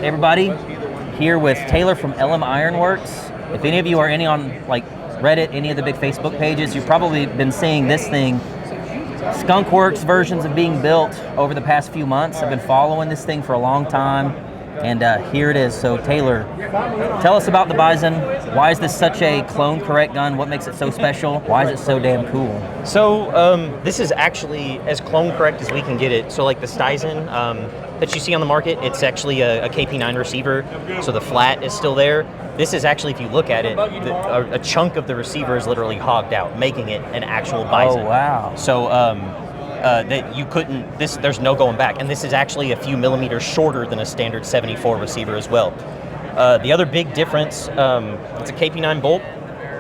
Everybody, here with Taylor from LM Ironworks. If any of you are on like Reddit, any of the big Facebook pages, you've probably been seeing this thing. Skunkworks versions of being built over the past few months. I've been following this thing for a long time, and here it is. So Taylor, tell us about the Bison. Why is this such a clone correct gun? What makes it so special? Why is it so damn cool? So this is actually as clone correct as we can get it. So like the Stison that you see on the market, it's actually a KP9 receiver, so the flat is still there. This is actually, if you look at it, a chunk of the receiver is literally hogged out, making it an actual Bison. Oh, wow. So that you couldn't, there's no going back. And this is actually a few millimeters shorter than a standard 74 receiver as well. The other big difference, it's a KP9 bolt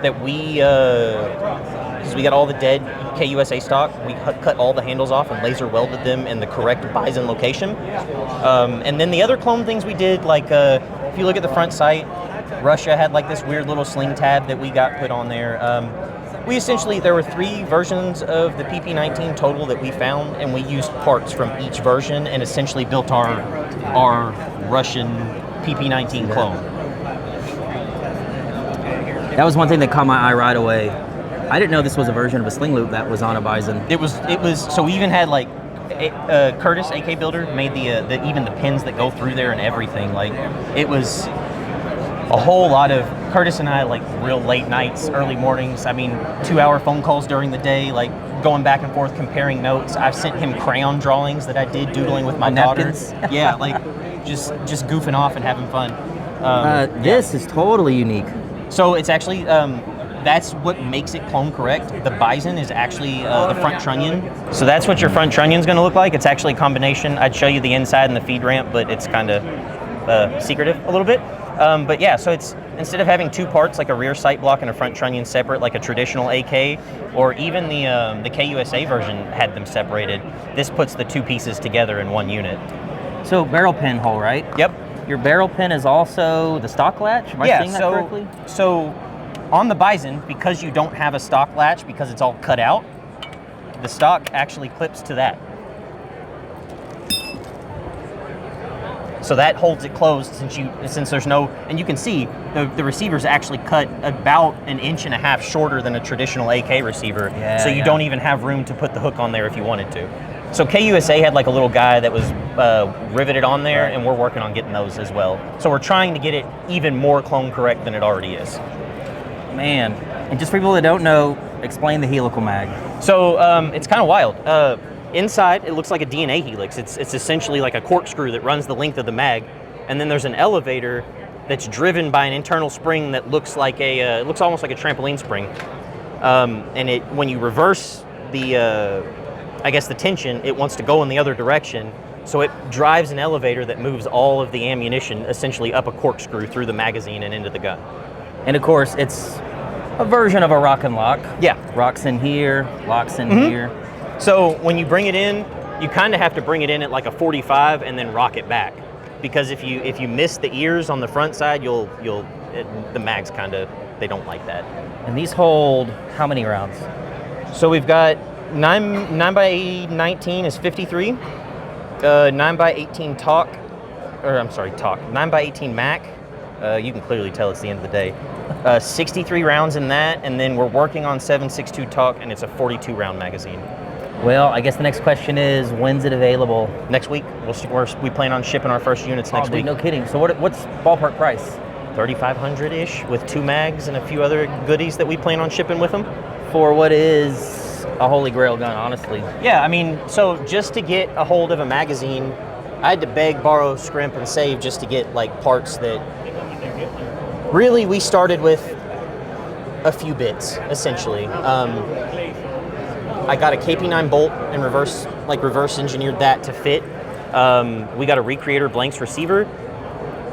that because we got all the dead KUSA stock, we cut all the handles off and laser welded them in the correct Bison location. And then the other clone things we did, like if you look at the front sight, Russia had like this weird little sling tab that we got put on there. There were 3 versions of the PP19 total that we found, and we used parts from each version and essentially built our Russian PP19 clone. That was one thing that caught my eye right away. I didn't know this was a version of a sling loop that was on a Bison. It was. So we even had like Curtis AK Builder made even the pins that go through there and everything. Like it was a whole lot of Curtis and I, like real late nights, early mornings. I mean, 2-hour phone calls during the day, like going back and forth, comparing notes. I've sent him crayon drawings that I did doodling with my daughter. Yeah, like just goofing off and having fun. This is totally unique. So it's actually, that's what makes it clone correct. The Bison is actually the front trunnion. So that's what your front trunnion's gonna look like. It's actually a combination. I'd show you the inside and the feed ramp, but it's kind of secretive a little bit. But yeah, so it's, instead of having 2 parts, like a rear sight block and a front trunnion separate, like a traditional AK, or even the KUSA version had them separated, this puts the 2 pieces together in one unit. So barrel pin hole, right? Yep. Your barrel pin is also the stock latch? Am I seeing that correctly? So on the Bison, because you don't have a stock latch, because it's all cut out, the stock actually clips to that. So that holds it closed since there's no, and you can see the receiver's actually cut about 1.5 inches shorter than a traditional AK receiver. Yeah, so you don't even have room to put the hook on there if you wanted to. So KUSA had like a little guy that was riveted on there, right, and we're working on getting those as well. So we're trying to get it even more clone correct than it already is. Man, and just for people that don't know, explain the helical mag. So it's kind of wild. Inside, it looks like a DNA helix. It's essentially like a corkscrew that runs the length of the mag, and then there's an elevator that's driven by an internal spring that looks like it looks almost like a trampoline spring. And when you reverse the tension, it wants to go in the other direction. So it drives an elevator that moves all of the ammunition essentially up a corkscrew through the magazine and into the gun. And of course, it's a version of a rock and lock. Yeah. Rocks in here, locks in here. So when you bring it in, you kind of have to bring it in at like a 45 and then rock it back, because if you miss the ears on the front side, the mags they don't like that. And these hold how many rounds? So we've got 9x19 is 53, 9x18 talk, 9x18 Mac. You can clearly tell it's the end of the day. 63 rounds in that, and then we're working on 7.62 talk, and it's a 42 round magazine. Well, I guess the next question is, when's it available? Next week. We plan on shipping our first units next week. No kidding. So what's ballpark price? $3,500-ish with 2 mags and a few other goodies that we plan on shipping with them. For what is a holy grail gun, honestly. Yeah, I mean, so just to get a hold of a magazine, I had to beg, borrow, scrimp, and save just to get like parts that really we started with a few bits, essentially. I got a KP9 bolt and reverse engineered that to fit. We got a Recreator blanks receiver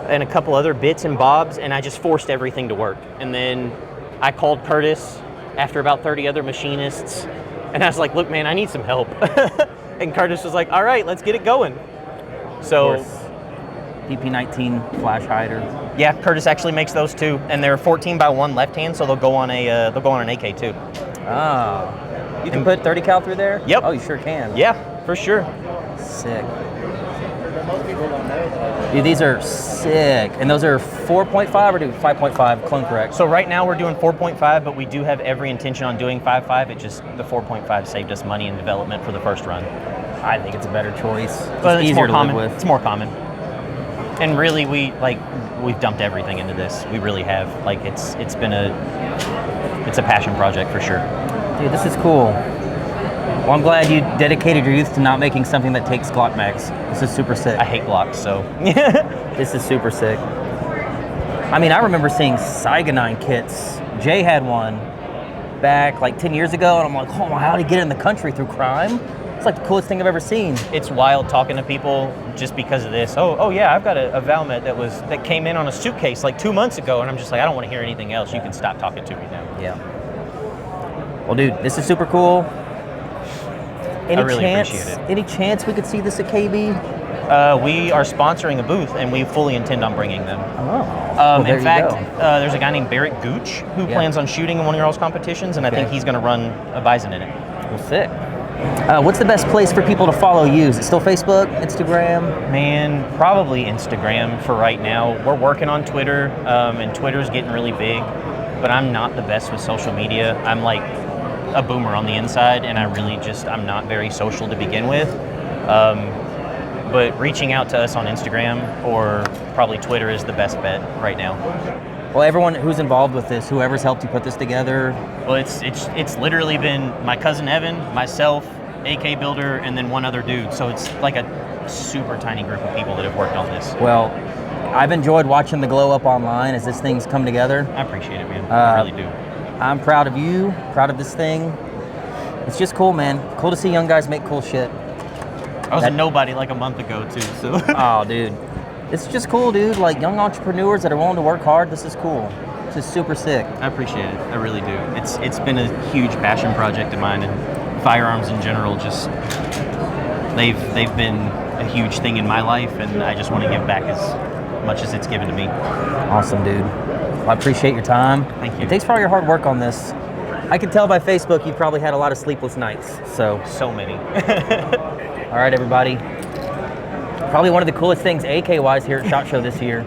and a couple other bits and bobs, and I just forced everything to work. And then I called Curtis after about 30 other machinists, and I was like, look, man, I need some help. And Curtis was like, all right, let's get it going. So PP19 flash hider. Yeah, Curtis actually makes those too, and they're 14x1 left hand, so they'll go on an AK too. Ah. You can put 30 cal through there? Yep. Oh, you sure can. Yeah, for sure. Sick. Most people don't know that. Dude, these are sick. And those are 4.5 or do 5.5 clone correct? So right now we're doing 4.5, but we do have every intention on doing 5.5. It just, the 4.5 saved us money in development for the first run. I think it's a better choice. But it's easier more to common. live with. It's more common. And really, we've dumped everything into this. We really have. Like, it's a passion project for sure. Dude, this is cool. Well, I'm glad you dedicated your youth to not making something that takes Glock mags. This is super sick. I hate Glocks, so. This is super sick. I mean, I remember seeing Saigonine kits. Jay had one back like 10 years ago, and I'm like, oh, how did he get in the country through crime? It's like the coolest thing I've ever seen. It's wild talking to people just because of this. Oh yeah, I've got a Valmet that came in on a suitcase like 2 months ago, and I'm just like, I don't want to hear anything else. You can stop talking to me now. Yeah. Well, dude, this is super cool. I really appreciate it. Any chance we could see this at KB? We are sponsoring a booth, and we fully intend on bringing them. Oh. Well, there in you fact, go. there's a guy named Barrett Gooch who plans on shooting in one of your all's competitions, and I think he's going to run a Bison in it. Well, sick. What's the best place for people to follow you? Is it still Facebook, Instagram? Man, probably Instagram for right now. We're working on Twitter, and Twitter's getting really big, but I'm not the best with social media. I'm like a boomer on the inside, and I'm not very social to begin with. But reaching out to us on Instagram or probably Twitter is the best bet right now. Well, everyone who's involved with this, whoever's helped you put this together. Well, it's literally been my cousin Evan, myself, AK Builder, and then one other dude. So it's like a super tiny group of people that have worked on this. Well, I've enjoyed watching the glow up online as this thing's come together. I appreciate it, man. I really do. I'm proud of you, proud of this thing. It's just cool, man. Cool to see young guys make cool shit. I was a nobody like a month ago too, so. Oh, dude. It's just cool, dude. Like young entrepreneurs that are willing to work hard, this is cool. This is super sick. I appreciate it. I really do. It's been a huge passion project of mine, and firearms in general just they've been a huge thing in my life, and I just want to give back as much as it's given to me. Awesome, dude. Well, I appreciate your time. Thank you. And thanks for all your hard work on this. I can tell by Facebook you've probably had a lot of sleepless nights. So many. All right, everybody. Probably one of the coolest things AK-wise here at SHOT Show this year.